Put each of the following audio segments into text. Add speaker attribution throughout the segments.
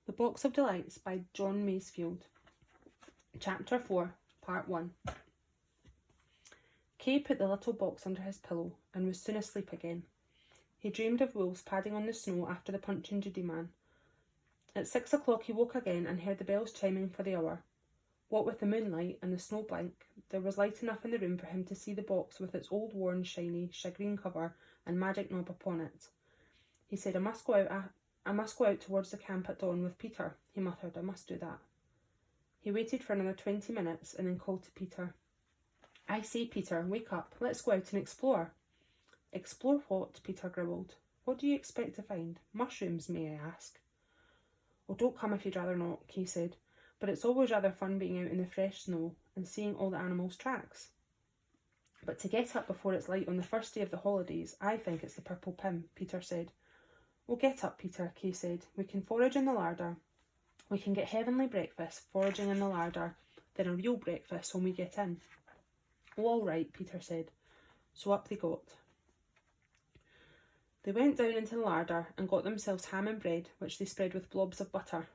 Speaker 1: The Box of Delights by John Masefield. Chapter 4, Part 1. Kay put the little box under his pillow and was soon asleep again. He dreamed of wolves padding on the snow after the Punch and Judy man. At 6 o'clock he woke again and heard the bells chiming for the hour. What with the moonlight and the snow blank, there was light enough in the room for him to see the box with its old worn, shiny, shagreen cover and magic knob upon it. He said, I must go out towards the camp at dawn with Peter, he muttered. I must do that. He waited for another 20 minutes and then called to Peter. I say, Peter, wake up. Let's go out and explore. Explore what? Peter growled. What do you expect to find? Mushrooms, may I ask? Oh, don't come if you'd rather not, Kay said. But it's always rather fun being out in the fresh snow and seeing all the animals' tracks. But to get up before it's light on the first day of the holidays, I think it's the purple pim, Peter said. Well, get up, Peter, Kay said. We can forage in the larder. We can get heavenly breakfast, foraging in the larder, then a real breakfast when we get in. Oh, all right, Peter said. So up they got. They went down into the larder and got themselves ham and bread, which they spread with blobs of butter.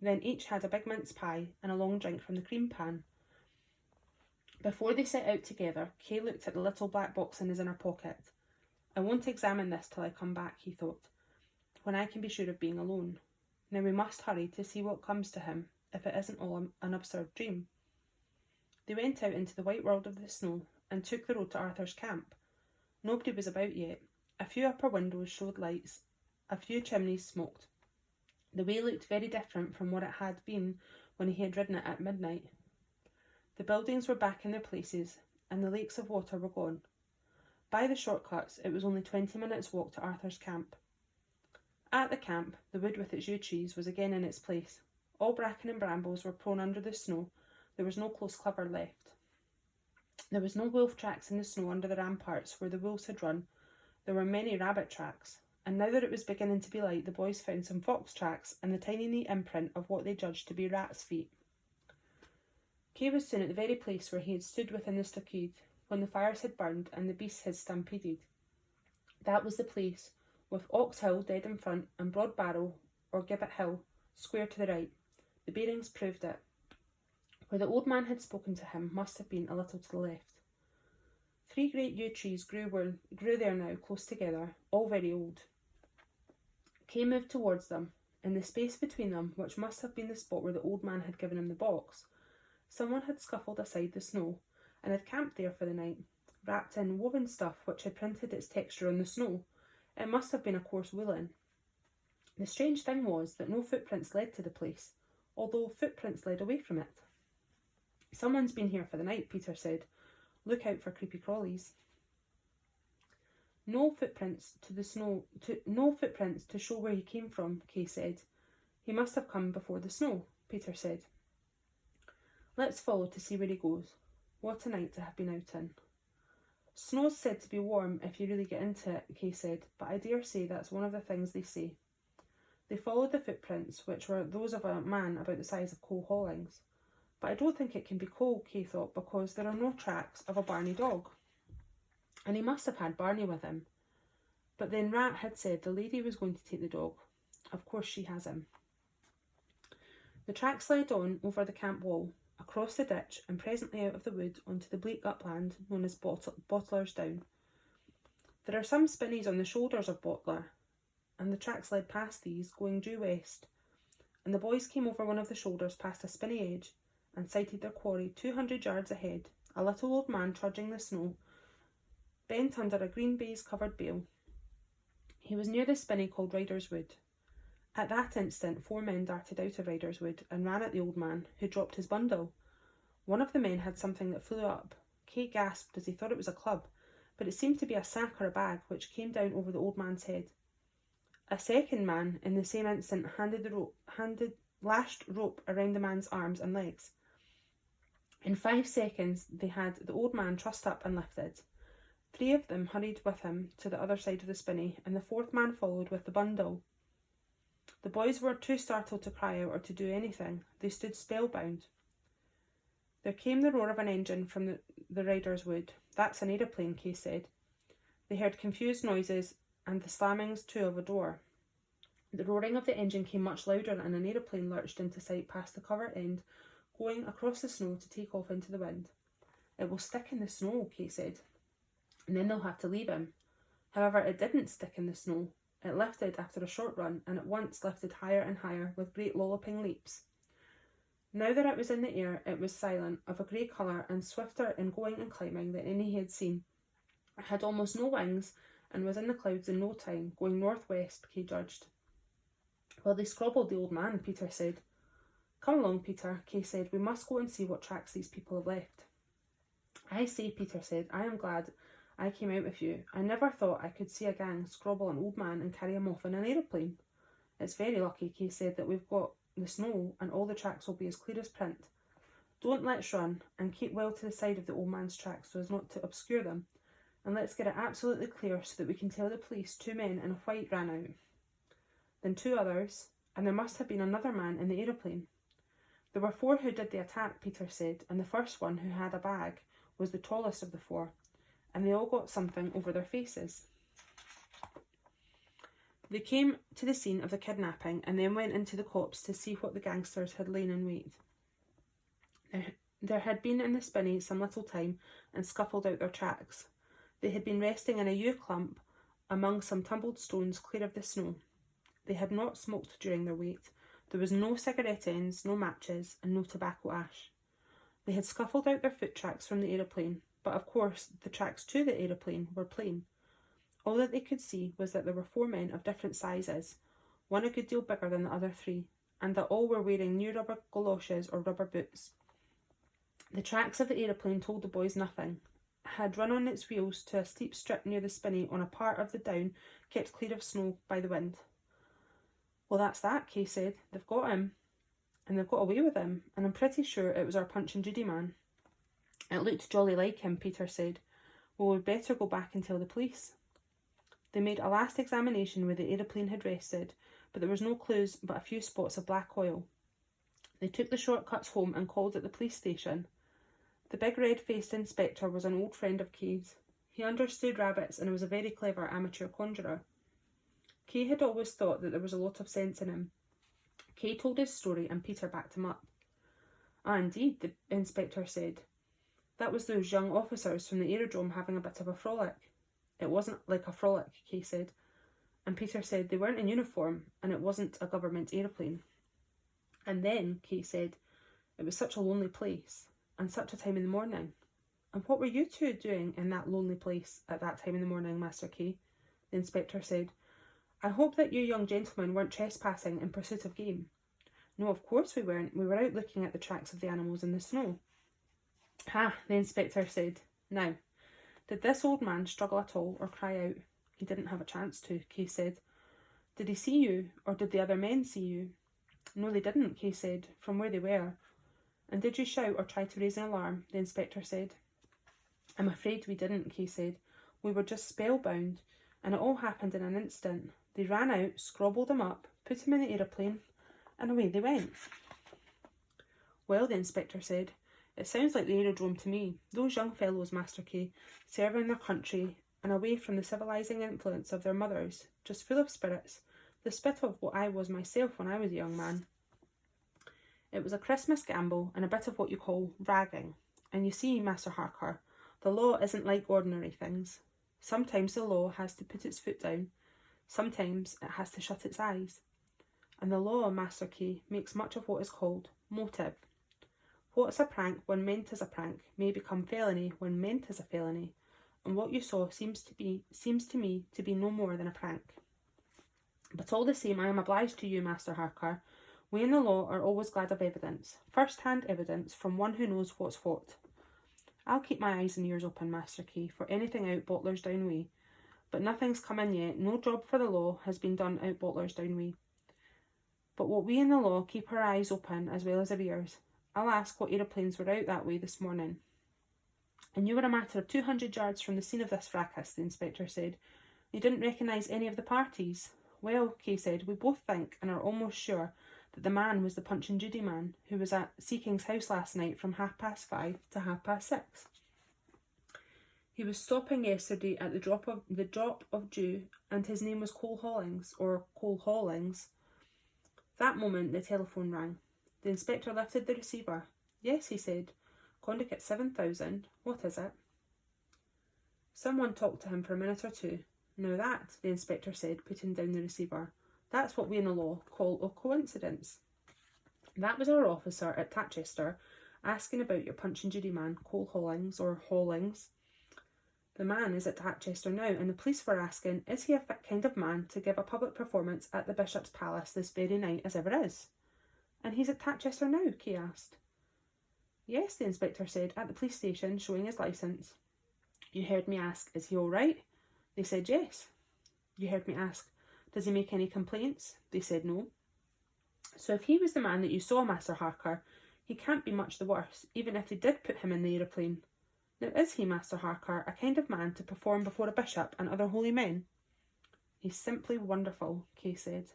Speaker 1: Then each had a big mince pie and a long drink from the cream pan. Before they set out together, Kay looked at the little black box in his inner pocket. I won't examine this till I come back, he thought, when I can be sure of being alone. Now we must hurry to see what comes to him, if it isn't all an absurd dream. They went out into the white world of the snow and took the road to Arthur's camp. Nobody was about yet. A few upper windows showed lights, a few chimneys smoked. The way looked very different from what it had been when he had ridden it at midnight. The buildings were back in their places, and the lakes of water were gone. By the shortcuts, it was only 20 minutes' walk to Arthur's camp. At the camp, the wood with its yew trees was again in its place. All bracken and brambles were prone under the snow. There was no close cover left. There was no wolf tracks in the snow under the ramparts where the wolves had run. There were many rabbit tracks, and now that it was beginning to be light, the boys found some fox tracks and the tiny neat imprint of what they judged to be rats' feet. Kay was soon at the very place where he had stood within the stockade when the fires had burned and the beasts had stampeded. That was the place, with Ox Hill dead in front and Broad Barrow, or Gibbet Hill, square to the right. The bearings proved it. Where the old man had spoken to him must have been a little to the left. 3 great yew trees grew there now, close together, all very old. Kay moved towards them. In the space between them, which must have been the spot where the old man had given him the box, someone had scuffled aside the snow and had camped there for the night, wrapped in woven stuff which had printed its texture on the snow. It must have been a coarse woolen. The strange thing was that no footprints led to the place, although footprints led away from it. Someone's been here for the night, Peter said. Look out for creepy crawlies. No footprints to show where he came from, Kay said. He must have come before the snow, Peter said. Let's follow to see where he goes. What a night to have been out in. Snow's said to be warm if you really get into it, Kay said, but I dare say that's one of the things they say. They followed the footprints, which were those of a man about the size of Cole Hollings. But I don't think it can be Cole, Kay thought, because there are no tracks of a Barney dog. And he must have had Barney with him. But then Rat had said the lady was going to take the dog. Of course she has him. The tracks led on over the camp wall, across the ditch, and presently out of the wood onto the bleak upland known as Bottler's Down. There are some spinneys on the shoulders of Bottler, and the tracks led past these, going due west, and the boys came over one of the shoulders past a spinney edge and sighted their quarry 200 yards ahead, a little old man trudging the snow, bent under a green baize-covered bale. He was near the spinney called Rider's Wood. At that instant 4 men darted out of Rider's Wood and ran at the old man, who dropped his bundle. One of the men had something that flew up. Kay gasped as he thought it was a club, but it seemed to be a sack or a bag which came down over the old man's head. A second man, in the same instant, lashed rope around the man's arms and legs. In 5 seconds they had the old man trussed up and lifted. 3 of them hurried with him to the other side of the spinney, and the 4th man followed with the bundle. The boys were too startled to cry out or to do anything. They stood spellbound. There came the roar of an engine from the Rider's Wood. That's an aeroplane, Kay said. They heard confused noises and the slammings to of a door. The roaring of the engine came much louder, and an aeroplane lurched into sight past the cover end, going across the snow to take off into the wind. "It will stick in the snow," Kay said, "and then they'll have to leave him." However, it didn't stick in the snow. It lifted after a short run, and at once lifted higher and higher with great lolloping leaps. Now that it was in the air, it was silent, of a grey colour, and swifter in going and climbing than any he had seen. It had almost no wings, and was in the clouds in no time, going northwest, Kay judged. "Well, they scrobbled the old man," Peter said. "Come along, Peter," Kay said. "We must go and see what tracks these people have left." "I say," Peter said, "I am glad I came out with you. I never thought I could see a gang scrobble an old man and carry him off in an aeroplane." "It's very lucky," Kay said, "that we've got the snow, and all the tracks will be as clear as print. Don't let's run, and keep well to the side of the old man's tracks so as not to obscure them, and let's get it absolutely clear so that we can tell the police 2 men in white ran out, then 2 others, and there must have been another man in the aeroplane." "There were 4 who did the attack," Peter said, "and the first one, who had a bag, was the tallest of the 4, and they all got something over their faces." They came to the scene of the kidnapping and then went into the copse to see what the gangsters had lain in wait. There had been in the spinney some little time and scuffled out their tracks. They had been resting in a yew clump among some tumbled stones clear of the snow. They had not smoked during their wait. There was no cigarette ends, no matches, and no tobacco ash. They had scuffled out their foot tracks from the aeroplane, but of course the tracks to the aeroplane were plain. All that they could see was that there were 4 men of different sizes, one a good deal bigger than the other 3, and that all were wearing new rubber galoshes or rubber boots. The tracks of the aeroplane told the boys nothing. It had run on its wheels to a steep strip near the spinney on a part of the down kept clear of snow by the wind. "Well, that's that," Kay said. "They've got him, and they've got away with him, and I'm pretty sure it was our Punch and Judy man." "It looked jolly like him," Peter said. "Well, we'd better go back and tell the police." They made a last examination where the aeroplane had rested, but there was no clues but a few spots of black oil. They took the shortcuts home and called at the police station. The big red-faced inspector was an old friend of Kay's. He understood rabbits and was a very clever amateur conjurer. Kay had always thought that there was a lot of sense in him. Kay told his story and Peter backed him up. "Ah, indeed," the inspector said. "That was those young officers from the aerodrome having a bit of a frolic." "It wasn't like a frolic," Kay said. And Peter said they weren't in uniform, and it wasn't a government aeroplane. "And then," Kay said, "it was such a lonely place, and such a time in the morning." "And what were you 2 doing in that lonely place at that time in the morning, Master Kay?" the inspector said. "I hope that you young gentlemen weren't trespassing in pursuit of game." "No, of course we weren't. We were out looking at the tracks of the animals in the snow." "Ha," the inspector said. "Now, did this old man struggle at all, or cry out?" "He didn't have a chance to," Kay said. "Did he see you, or did the other men see you?" "No, they didn't," Kay said, "from where they were." "And did you shout or try to raise an alarm?" the inspector said. "I'm afraid we didn't," Kay said. "We were just spellbound, and it all happened in an instant. They ran out, scrobbled him up, put him in the aeroplane, and away they went." "Well," the inspector said, "it sounds like the aerodrome to me. Those young fellows, Master Kay, serving their country and away from the civilising influence of their mothers, just full of spirits, the spit of what I was myself when I was a young man. It was a Christmas gamble and a bit of what you call ragging. And you see, Master Harker, the law isn't like ordinary things. Sometimes the law has to put its foot down, sometimes it has to shut its eyes. And the law, Master Kay, makes much of what is called motive. What's a prank when meant as a prank may become felony when meant as a felony, and what you saw seems to me to be no more than a prank. But all the same, I am obliged to you, Master Harker. We in the law are always glad of evidence, first-hand evidence from one who knows what's what. I'll keep my eyes and ears open, Master Kay, for anything out Bottler's Down way, but nothing's come in yet. No job for the law has been done out Bottler's Down way. But what we in the law keep our eyes open as well as our ears. I'll ask what aeroplanes were out that way this morning." "And you were a matter of 200 yards from the scene of this fracas," the inspector said. "You didn't recognise any of the parties?" "Well," Kay said, "we both think and are almost sure that the man was the Punch and Judy man who was at Seeking's house last night from 5:30 to 6:30. He was stopping yesterday at the drop of dew, and his name was Cole Hollings, or Cole Hollings. That moment the telephone rang. The inspector lifted the receiver. Yes, he said. Condicate 7000. What is it? Someone talked to him for a minute or two. Now that, the inspector said, putting down the receiver, that's what we in the law call a coincidence. That was our officer at Tatchester asking about your Punch and Judy man, Cole Hollings, or Hollings. The man is at Tatchester now, and the police were asking, is he a fit kind of man to give a public performance at the Bishop's Palace this very night as ever is? And he's at Tatchester now, Kay asked. Yes, the inspector said, at the police station, showing his licence. You heard me ask, is he all right? They said yes. You heard me ask, does he make any complaints? They said no. So if he was the man that you saw, Master Harker, he can't be much the worse, even if they did put him in the aeroplane. Now is he, Master Harker, a kind of man to perform before a bishop and other holy men? He's simply wonderful, Kay said.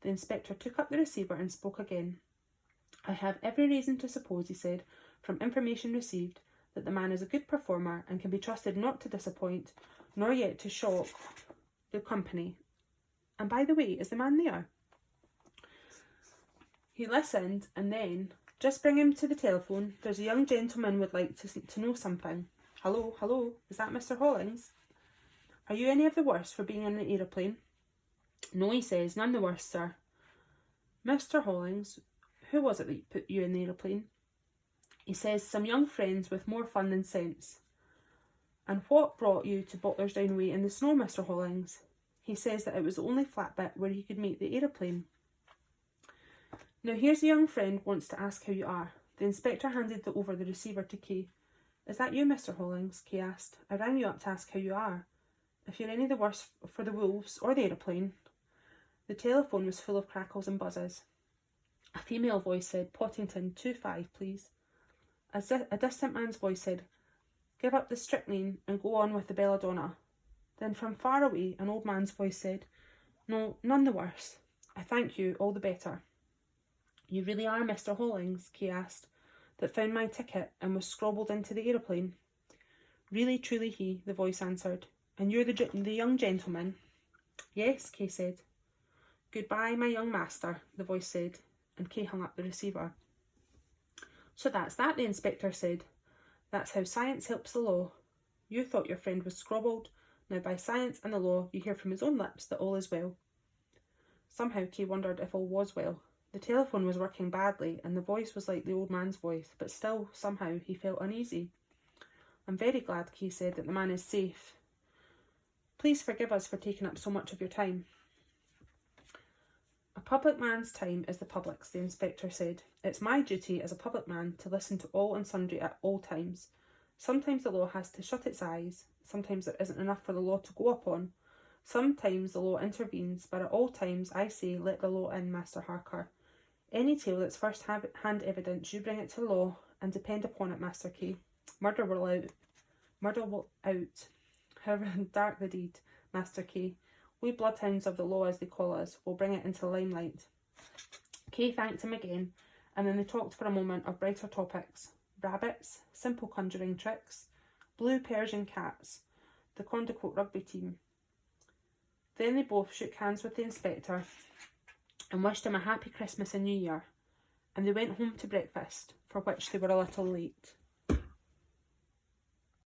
Speaker 1: The inspector took up the receiver and spoke again. I have every reason to suppose, he said, from information received, that the man is a good performer and can be trusted not to disappoint, nor yet to shock the company. And by the way, is the man there? He listened and then, just bring him to the telephone. There's a young gentleman would like to know something. Hello, is that Mr. Hollings? Are you any of the worse for being in the aeroplane? No, he says, none the worse, sir. Mr. Hollings, who was it that put you in the aeroplane? He says, some young friends with more fun than sense. And what brought you to Butler's Down Way in the snow, Mr. Hollings? He says that it was the only flat bit where he could make the aeroplane. Now here's a young friend wants to ask how you are. The inspector handed over the receiver to Kay. Is that you, Mr. Hollings? Kay asked. I rang you up to ask how you are. If you're any the worse for the wolves or the aeroplane. The telephone was full of crackles and buzzes. A female voice said, Pottington, 25, please. A distant man's voice said, give up the strychnine and go on with the belladonna. Then from far away, an old man's voice said, no, none the worse. I thank you, all the better. You really are Mr. Hollings, Kay asked, that found my ticket and was scrobbled into the aeroplane? Really, truly he, the voice answered. And you're the young gentleman? Yes, Kay said. Goodbye, my young master, the voice said, and Kay hung up the receiver. So that's that, the inspector said. That's how science helps the law. You thought your friend was scrobbled. Now by science and the law, you hear from his own lips that all is well. Somehow Kay wondered if all was well. The telephone was working badly, and the voice was like the old man's voice, but still, somehow, he felt uneasy. I'm very glad, Kay said, that the man is safe. Please forgive us for taking up so much of your time. A public man's time is the public's, the inspector said. It's my duty as a public man to listen to all and sundry at all times. Sometimes the law has to shut its eyes. Sometimes there isn't enough for the law to go upon. Sometimes the law intervenes, but at all times I say, let the law in, Master Harker. Any tale that's first-hand evidence, you bring it to the law, and depend upon it, Master Kay. Murder will out. However dark the deed, Master Kay. We bloodhounds of the law, as they call us, will bring it into the limelight. Kay thanked him again, and then they talked for a moment of brighter topics. Rabbits, simple conjuring tricks, blue Persian cats, the Condicote rugby team. Then they both shook hands with the inspector and wished him a happy Christmas and New Year, and they went home to breakfast, for which they were a little late.